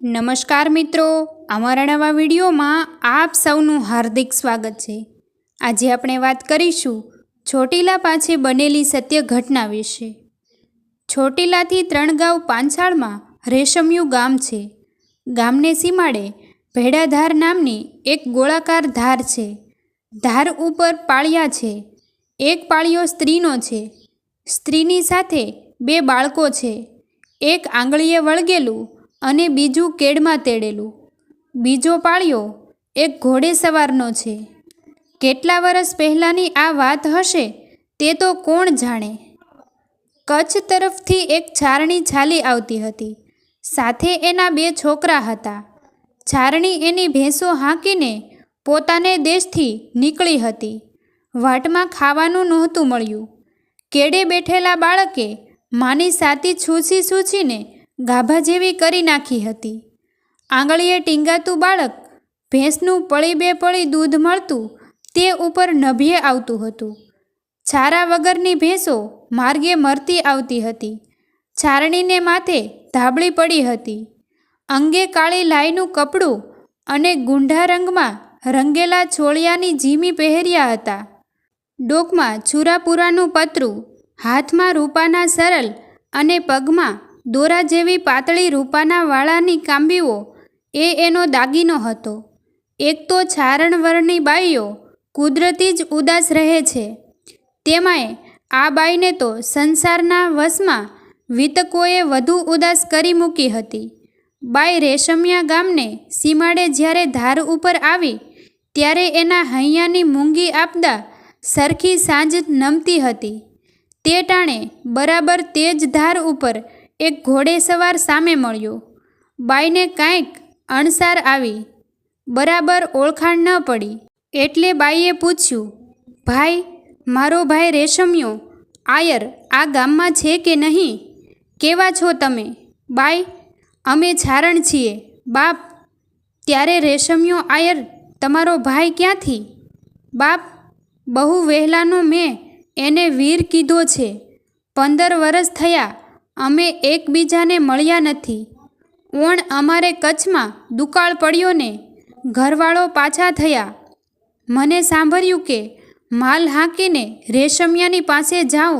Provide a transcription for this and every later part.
નમસ્કાર મિત્રો, અમારા નવા વિડીયોમાં આપ સૌનું હાર્દિક સ્વાગત છે। આજે આપણે વાત કરીશું ચોટીલા પાસે બનેલી સત્ય ઘટના વિશે। ચોટીલાથી 3 ગાંવ પાંછાળમાં રેશમિયું ગામ છે। ગામને સીમાડે ભેડાધાર નામની એક ગોળાકાર ધાર છે। ધાર ઉપર પાળિયા છે। એક પાળિયો સ્ત્રીનો છે। સ્ત્રીની સાથે 2 બાળકો છે। એક આંગળીએ વળગેલું અને બીજું કેડમાં તેડેલું। બીજો પાળિયો એક ઘોડેસવારનો છે। કેટલા વર્ષ પહેલાંની આ વાત હશે તે તો કોણ જાણે। કચ્છ તરફથી એક ચારણી ચાલી આવતી હતી। સાથે એના 2 છોકરા હતા। ચારણી એની ભેંસો હાંકીને પોતાને દેશથી નીકળી હતી। વાટમાં ખાવાનું નહોતું મળ્યું। કેડે બેઠેલા બાળકે માની સાતી છૂછી છૂછીને ગાભા જેવી કરી નાખી હતી। આંગળીએ ટીંગાતું બાળક ભેંસનું પળી 2 પળી દૂધ મળતું તે ઉપર નભ્યે આવતું હતું। ચારા વગરની ભેંસો માર્ગે મરતી આવતી હતી। ચારણીને માથે ધાબળી પડી હતી। અંગે કાળી લાઈનું કપડું અને ગુંઢા રંગમાં રંગેલા છોળિયાની જીમી પહેર્યા હતા। ડોકમાં છુરાપુરાનું પતરું, હાથમાં રૂપાના સરલ અને પગમાં દોરા જેવી પાતળી રૂપાના વાળાની કાંબીઓ એ એનો દાગીનો હતો। એક તો ચારણ વર્ણની બાઈઓ કુદરતી જ ઉદાસ રહે છે। તેમાંય આ બાઈને તો સંસારના વશમાં વિતકોએ વધુ ઉદાસ કરી મૂકી હતી। બાઈ રેશમિયા ગામને સીમાડે જ્યારે ધાર ઉપર આવી ત્યારે એના હૈયાની મૂંગી આપદા સરખી સાંજ નમતી હતી। તે ટાણે બરાબર તે જ ધાર ઉપર એક ઘોડેસવાર સામે મળ્યો। બાઈને કાંઈક અણસાર આવી, બરાબર ઓળખાણ ન પડી। એટલે બાઈએ પૂછ્યું, ભાઈ, મારો ભાઈ રેશમિયો આયર આ ગામમાં છે કે નહીં? કેવા છો તમે? બાઈ, અમે ચારણ છીએ બાપ। ત્યારે રેશમિયો આયર, તમારો ભાઈ ક્યાંથી? બાપ, બહુ વહેલાનો મેં એને વીર કીધો છે। 15 વર્ષ થયા અમે એકબીજાને મળ્યા નથી। ઓણ અમારે કચ્છમાં દુકાળ પડ્યો ને ઘરવાળો પાછા થયા। મને સાંભળ્યું કે માલ હાંકીને રેશમિયાની પાસે જાઉં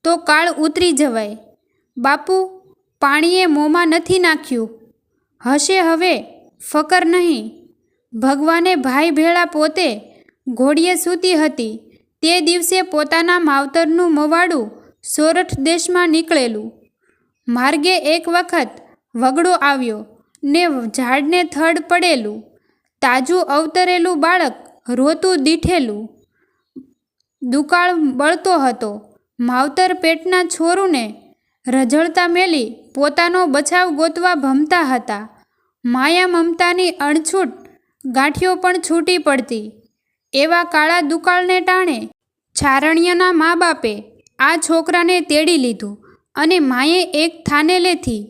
તો કાળ ઉતરી જવાય। બાપુ, પાણીએ મોંમાં નથી નાખ્યું હશે હવે ફકર નહીં। ભગવાને ભાઈ ભેળા પોતે ઘોડીએ સૂતી હતી તે દિવસે પોતાના માવતરનું મવાડું સોરઠ દેશમાં નીકળેલું। માર્ગે એક વખત વગડો આવ્યો ને ઝાડને થડ પડેલું તાજું અવતરેલું બાળક રોતું દીઠેલું। દુકાળ બળતો હતો। માવતર પેટના છોરુને રઝળતા મેલી પોતાનો બચાવ ગોતવા ભમતા હતા। માયા મમતાની અણછૂટ ગાંઠીઓ પણ છૂટી પડતી। એવા કાળા દુકાળને ટાણે ચારણિયાના મા બાપે આ છોકરાને તેડી લીધું અને માએ એક થાનેલેથી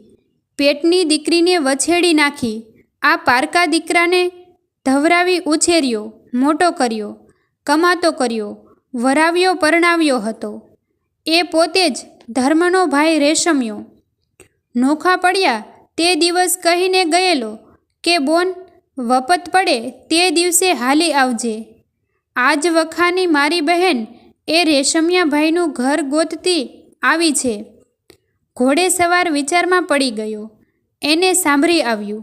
પેટની દીકરીને વછેડી નાખી। આ પારકા દીકરાને ધવરાવી ઉછેર્યો, મોટો કર્યો, કમાતો કર્યો, વરાવ્યો પરણાવ્યો હતો। એ પોતે જ ધર્મનો ભાઈ રેશમિયો। નોખા પડ્યા તે દિવસ કહીને ગયેલો કે બોન, વપત પડે તે દિવસે હાલી આવજે। આજ વખાની મારી બહેન એ રેશમિયા ભાઈનું ઘર ગોતતી આવી છે। ઘોડેસવાર વિચારમાં પડી ગયો। એને સાંભળી આવ્યું।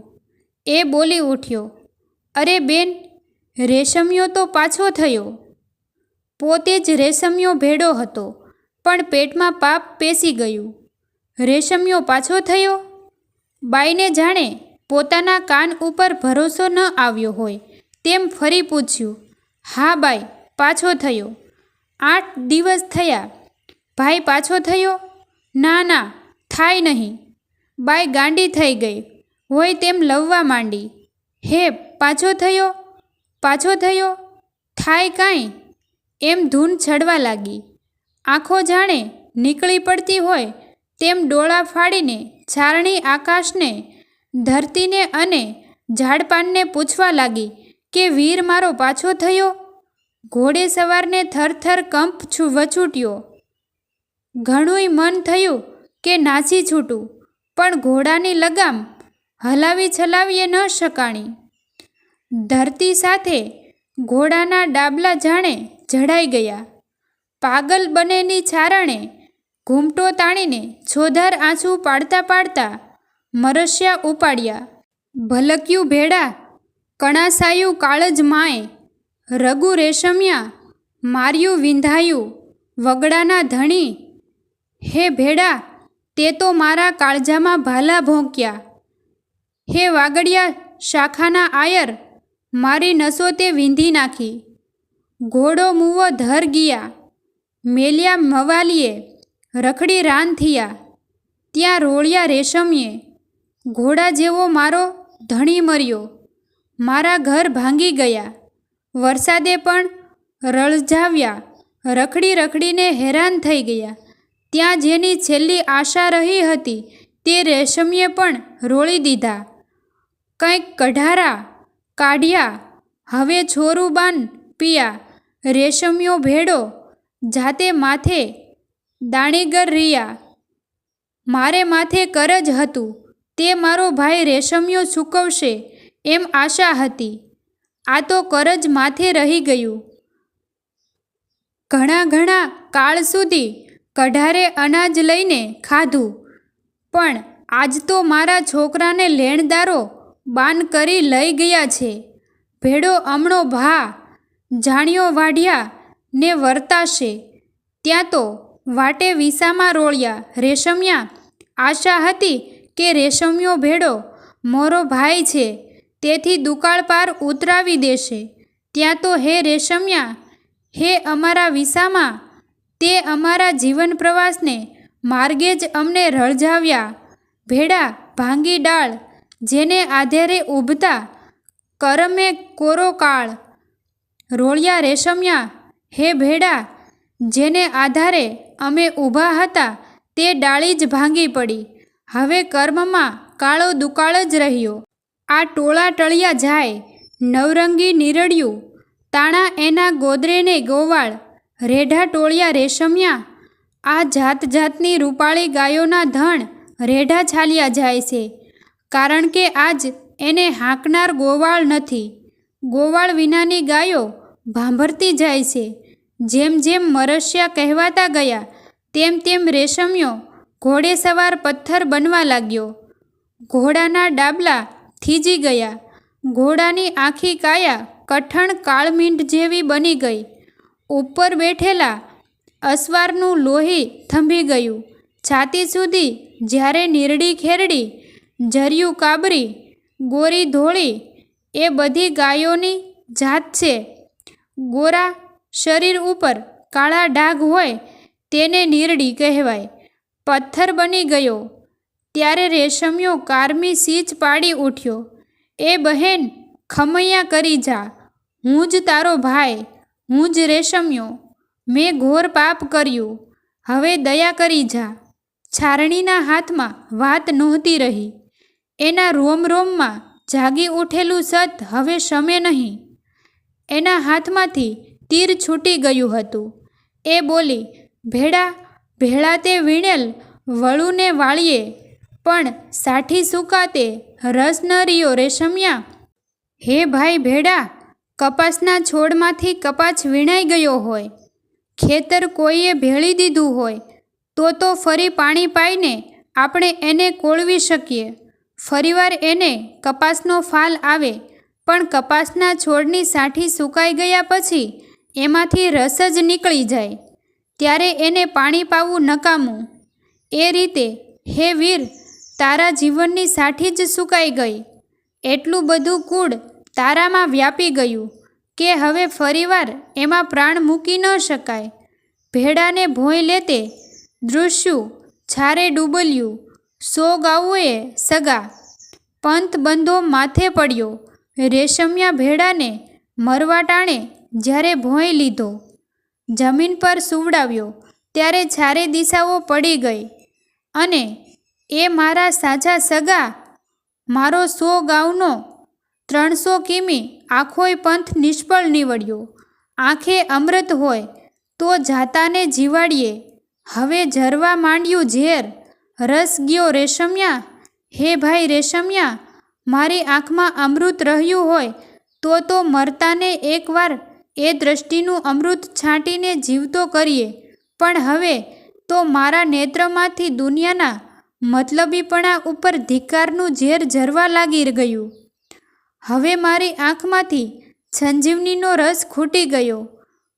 એ બોલી ઉઠ્યો, અરે બેન, રેશમિયો તો પાછો થયો। પોતે જ રેશમિયો ભેડો હતો પણ પેટમાં પાપ પેસી ગયું। રેશમિયો પાછો થયો? બાઈને જાણે પોતાના કાન ઉપર ભરોસો ન આવ્યો હોય તેમ ફરી પૂછ્યું, હા બાઈ, પાછો થયો। 8 દિવસ થયા। ભાઈ પાછો થયો? ના ના, થાય નહીં। બાઈ ગાંડી થઈ ગઈ હોય તેમ લવવા માંડી, હે પાછો થયો? પાછો થયો? થાય કાંઈ? એમ ધૂન ચડવા લાગી। આંખો જાણે નીકળી પડતી હોય તેમ ડોળા ફાડીને ચારણી આકાશને, ધરતીને અને ઝાડપાનને પૂછવા લાગી કે વીર મારો પાછો થયો? ઘોડેસવારને થરથર કંપ વછૂટ્યો। ઘણુંય મન થયું કે નાસી છૂટું, પણ ઘોડાની લગામ હલાવી છલાવીએ ન શકાણી. ધરતી સાથે ઘોડાના ડાબલા જાણે જડાઈ ગયા. પાગલ બનેલી ચારણે ઘૂમટો તાણીને છોધાર આંસુ પાડતા પાડતા મરસ્યા ઉપાડ્યા. ભલક્યું ભેડા કણાસાયું કાળજ માએ, રઘુ રેશમિયા માર્યું વિંધાયું વગડાના ધણી. હે ભેડા તે તો મારા કાળજામાં ભાલા ભોંક્યા. હે વાગડિયા શાખાના આયર મારી નસો તે વીંધી નાખી. ઘોડો મૂવો ધર ગયા મેલ્યા મવાલીએ રખડી રાન થયા. ત્યાં રોળિયા રેશમીએ ઘોડા જેવો મારો ધણી મર્યો. મારા ઘર ભાંગી ગયા વરસાદે પણ રળજાવ્યા. રખડી રખડીને હેરાન થઈ ગયા. ત્યાં જેની છેલ્લી આશા રહી હતી તે રેશમીએ પણ રોળી દીધા. કંઈક કઢારા કાઢ્યા હવે છોરું બાન પિયા. રેશમિયો ભેડો જાતે માથે દાણીગર રહ્યા. મારે માથે કરજ હતું તે મારો ભાઈ રેશમિયો ચૂકવશે એમ આશા હતી. આ તો કરજ માથે રહી ગયું. ઘણા ઘણા કાળ સુધી કઢારે અનાજ લઈને ખાધું, પણ આજ તો મારા છોકરાને લેણદારો બાન કરી લઈ ગયા છે. ભેડો અમણો ભા જાણ્યો વાઢ્યા ને વર્તાશે. ત્યાં તો વાટે વિસામાં રોળ્યા રેશમિયા. આશા હતી કે રેશમિયો ભેડો મોરો ભાઈ છે તેથી દુકાળ પાર ઉતરાવી દેશે. ત્યાં તો હે રેશમિયા હે અમારા વિસામાં તે અમારા જીવન પ્રવાસને માર્ગે જ અમને રળજાવ્યા. ભેડા ભાંગી ડાળ જેને આધેરે ઊભતા કરમે કોરો કાળ. રોળિયા રેશમિયા હે ભેડા જેને આધારે અમે ઊભા હતા તે ડાળી જ ભાંગી પડી. હવે કર્મમાં કાળો દુકાળ જ રહ્યો. આ ટોળા ટળિયા જાય નવરંગી નીરડ્યું તાણા એના ગોદરેને ગોવાળ. રેઢા ટોળિયા રેશમિયા આ જાત જાતની રૂપાળી ગાયોના ધણ રેઢા છાલ્યા જાય છે, કારણ કે આજ એને હાંકનાર ગોવાળ નથી. ગોવાળ વિનાની ગાયો ભાંભરતી જાય છે. જેમ જેમ મરસ્યા કહેવાતા ગયા તેમ તેમ રેશમિયો ઘોડે સવાર પથ્થર બનવા લાગ્યો. ઘોડાના ડાબલા થીજી ગયા. ઘોડાની આખી કાયા કઠણ કાળમીંડ જેવી બની ગઈ. ઉપર બેઠેલા અસવારનું લોહી થંભી ગયું. છાતી સુધી જ્યારે નીરડી ખેરડી જર્યું કાબરી ગોરી ધોળી એ બધી ગાયોની જાત છે. ગોરા શરીર ઉપર કાળા ડાઘ હોય તેને નીરડી કહેવાય. પથ્થર બની ગયો ત્યારે રેશમિયો કારમી સીચ પાડી ઉઠ્યો. એ બહેન ખમૈયા કરી જા, હું જ તારો ભાઈ, હું જ રેશમિયો. મેં ઘોર પાપ કર્યું, હવે દયા કરી જા. છારણીના હાથમાં વાત નહોતી રહી. એના રોમ રોમમાં જાગી ઉઠેલું સત હવે શમે નહીં. એના હાથમાંથી તીર છૂટી ગયું હતું. એ બોલી, ભેડા ભેળા તે વીણેલ વળુને વાળીએ પણ સાઠી સુકાતે રસ ન રહ્યો રેશમિયા. હે ભાઈ ભેડા, કપાસના છોડમાંથી કપાસ વીણાઈ ગયો હોય, ખેતર કોઈએ ભેળી દીધું હોય તો ફરી પાણી પાઈને આપણે એને કોળવી શકીએ. ફરીવાર એને કપાસનો ફાલ આવે, પણ કપાસના છોડની સાઠી સુકાઈ ગયા પછી એમાંથી રસ જ નીકળી જાય, ત્યારે એને પાણી પાવું નકામું. એ રીતે હે વીર, તારા જીવનની સાઠી જ સુકાઈ ગઈ. એટલું બધું કૂડ તારામાં વ્યાપી ગયું કે હવે ફરીવાર એમાં પ્રાણ મૂકી ન શકાય. ભેડાને ભોંય લેતે દૃશ્યું છારે ડૂબલ્યું. 100 ગાઉએ સગા પંથ બંધો માથે પડ્યો. રેશમિયા ભેડાને મરવા ટાણે જ્યારે ભોંય લીધો, જમીન પર સુવડાવ્યો, ત્યારે ચારે દિશાઓ પડી ગઈ. અને એ મારા સાચા સગા, મારો 100 ગાઉનો 300 કિમી આખોય પંથ નિષ્ફળ નીવડ્યો. આંખે અમૃત હોય તો જાતાને જીવાડીએ, હવે જરવા માંડ્યું ઝેર. રસ ગયો રેશમિયા. હે ભાઈ રેશમિયા, મારી આંખમાં અમૃત રહ્યું હોય તો મરતાને એકવાર એ દ્રષ્ટિનું અમૃત છાંટીને જીવતો કરીએ, પણ હવે તો મારા નેત્રમાંથી દુનિયાના મતલબીપણા ઉપર ધિક્કારનું ઝેર ઝરવા લાગી ગયું. હવે મારી આંખમાંથી સંજીવનીનો રસ ખૂટી ગયો.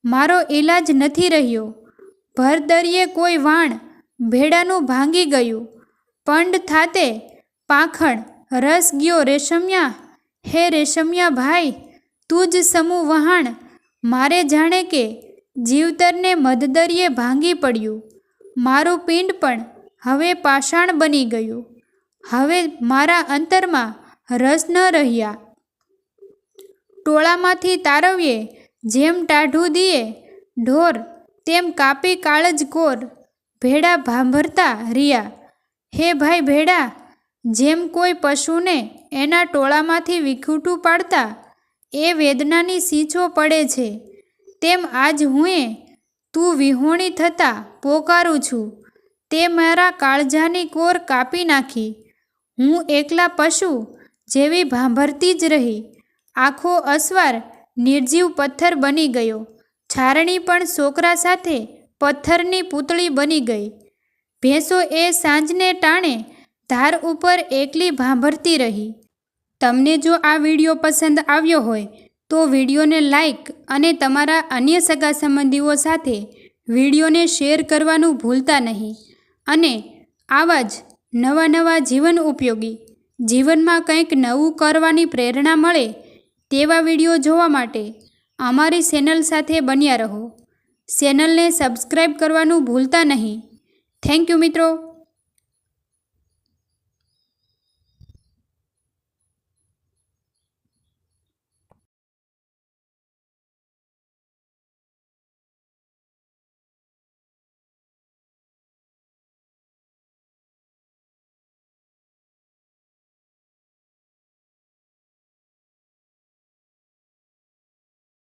મારો ઈલાજ નથી રહ્યો. ભરદરિયે કોઈ વાણ ભેડાનું ભાંગી ગયું. પંડ થાતે પાંખણ રસ ગયો રેશમિયા, હે રેશમિયા ભાઈ, તું જ સમૂહ વહાણ. મારે જાણે કે જીવતરને મધદરિયે ભાંગી પડ્યું. મારું પિંડ પણ હવે પાષાણ બની ગયું. હવે મારા અંતરમાં રસ ન રહ્યા. ટોળામાંથી તારવીએ જેમ ટાઢું દીએ ઢોર, તેમ કાપી કાળજ કોર ભેડા ભાંભરતા રહ્યા. હે ભાઈ ભેડા, જેમ કોઈ પશુને એના ટોળામાંથી વિખૂટું પાડતા એ વેદનાની સીંચો પડે છે, તેમ આજ હુંએ તું વિહોણી થતાં પોકારું છું. તે મારા કાળજાની કોર કાપી નાખી. હું એકલા પશુ જેવી ભાંભરતી જ રહી. આખો અસવાર નિર્જીવ પથ્થર બની ગયો. છારણી પણ છોકરા સાથે પથ્થરની પૂતળી બની ગઈ. ભેંસો એ સાંજને ટાણે ધાર ઉપર એકલી ભાંભરતી રહી. તમને જો આ વિડીયો પસંદ આવ્યો હોય તો વિડીયોને લાઈક અને તમારા અન્ય સગા સંબંધીઓ સાથે વિડીયોને શેર કરવાનું ભૂલતા નહીં. અને આવા જ નવા જીવન ઉપયોગી, જીવનમાં કંઈક નવું કરવાની પ્રેરણા મળે તેવા વિડીયો જોવા માટે અમારી ચેનલ સાથે બન્યા રહો. ચેનલને સબસ્ક્રાઈબ કરવાનું ભૂલતા નહીં. થેન્ક યુ મિત્રો.